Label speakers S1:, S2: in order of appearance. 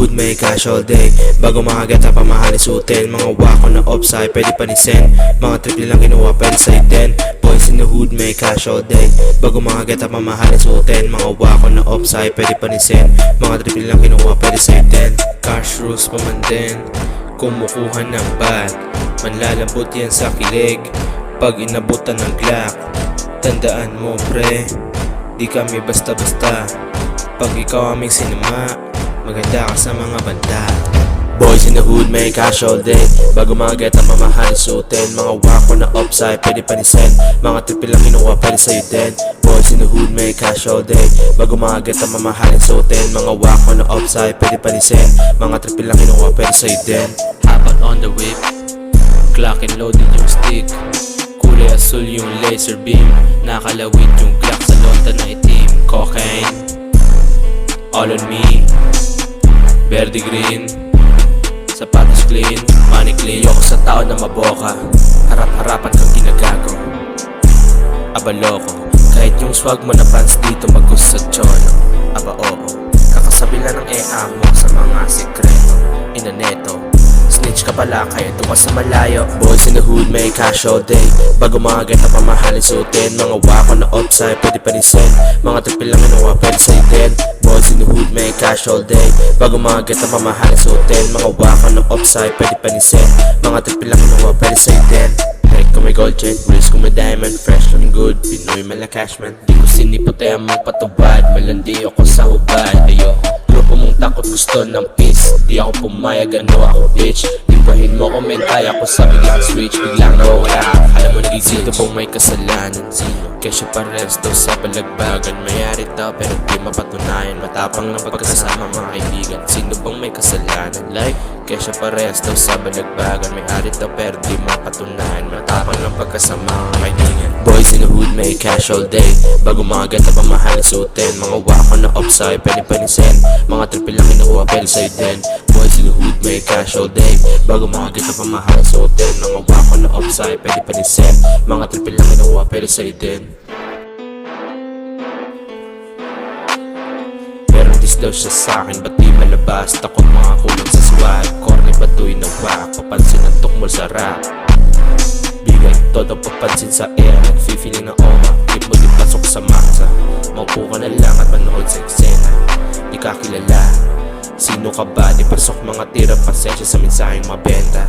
S1: hood, may cash all day. Bago makagat ang pamahalin suotin. Mga wako na offside, pwede panisin. Mga triple lang kinuha, pwede sa'yo din. Boys in the hood, may cash all day. Bago makagat ang pamahalin suotin. Mga wako na offside, pwede panisin. Mga triple lang kinuha, pwede sa'yo din. Cash rules pa man din, kumukuha ng bag. Manlalambot yan sa kilig pag inabutan ng Glock. Tandaan mo pre, di kami basta-basta. Pag ikaw aming sinama, maganda ka sa mga banda. Boys in the hood, may cash all day. Bago mga get ang mamahalin suotin. Mga wako na offside, pwede panisin. Mga triple lang kinuha, pwede sa'yo din. Boys in the hood, may cash all day. Bago mga get ang mamahalin suotin. Mga wako na offside, pwede panisin. Mga triple lang kinuha, pwede sa'yo din.
S2: Habang on the whip, clock and loaded yung stick. Kulay asul yung laser beam. Nakalawit yung Glock sa lota na itim. Cocaine all on me, verde green, sapatos clean, money clean. Yoko sa tao na maboka, harap-harapan kang ginagago. Abaloko, kahit yung swag mo na pants dito mag-gusto sa chono. Aba oo, kakasabi lang ng EA mo sa mga sekreto. Inaneto, snitch ka pala kaya doon ka sa malayo.
S1: Boys in the hood, may cash all day. Bago mga get ang pamahalin suotin. Mga wako na offside, pwede panisin. Mga triple lang kinuha, pwede sa'yo din. Boys in the hood, may cash all day. Bago mga get ang pamahalin suotin. Mga wako na offside, pwede panisin. Mga triple lang kinuha, pwede sa'yo din. Like kung may gold chain, wrist kung may diamond. Fresh looking good, Pinoy malacash man.
S2: Di ko sinipotaya mong patubad, malandi ako sa hubad. Ayoko grupo mong takot gusto ng peace. Di ako pumayag, ano ako bitch. Ibahin mo comment, kaya ko sa biglang switch. Biglang nawala, alam mo naging
S1: Sino pong may kasalanan? Sino? Kesyo pares daw sa balagbagan. Mayari daw pero di mapatunayan. Matapang ng pagkasama mga kaibigan. Sino bang may kasalanan? Like, kesyo pares daw sa balagbagan. Mayari daw pero di mapatunayan. Matapang ng pagkasama mga kaibigan. Boys in the hood, may cash all day. Bago mga ganda pamahalin suotin. Mga wako na offside, pwede panisin. Mga triple lang kinuha, pwede sa'yo din. Boys in the hood, may cash all day. Bago mga ganda pamahalin suotin. Mga wako na offside, pwede panisin. Mga triple lang kinuha, pwede sa'yo din. Meron dis daw siya sa'kin, ba't di malabas? Takot mga kulang sa swag. Corny batoy na wak, papansin ang tukmol sa rap. Bigay todo papansin sa air, nag-feeling na oma. Keep mo di pasok sa masa. Maupo ka na lang at manood sa eksena. Di ka kilala, sino ka ba? Di pasok mga tira, pasensya sa mensaheng mabenta.